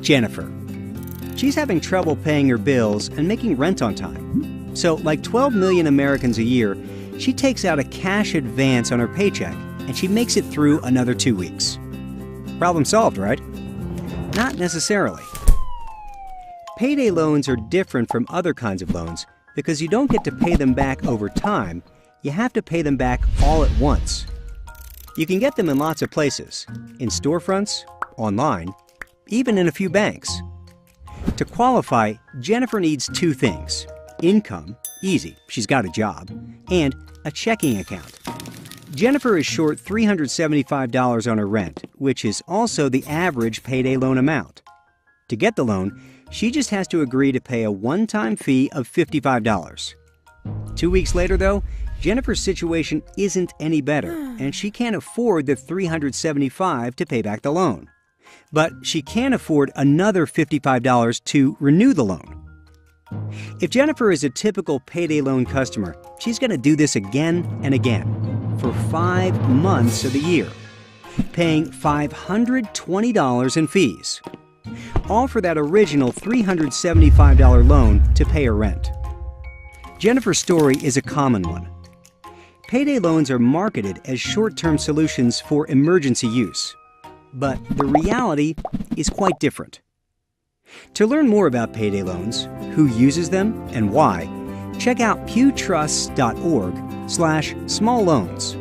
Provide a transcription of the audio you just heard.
Jennifer. She's having trouble paying her bills and making rent on time. So, like 12 million Americans a year, she takes out a cash advance on her paycheck and she makes it through another 2 weeks. Problem solved, right? Not necessarily. Payday loans are different from other kinds of loans because you don't get to pay them back over time. You have to pay them back all at once. You can get them in lots of places, in storefronts, online, even in a few banks. To qualify, Jennifer needs 2 things: income, easy, she's got a job, and a checking account. Jennifer is short $375 on her rent, which is also the average payday loan amount. To get the loan, she just has to agree to pay a one-time fee of $55. 2 weeks later, though, Jennifer's situation isn't any better, and she can't afford the $375 to pay back the loan. But she can afford another $55 to renew the loan. If Jennifer is a typical payday loan customer, she's going to do this again and again for 5 months of the year, paying $520 in fees, all for that original $375 loan to pay her rent. Jennifer's story is a common one. Payday loans are marketed as short-term solutions for emergency use, but the reality is quite different. To learn more about payday loans, who uses them, and why, check out pewtrust.org/small loans.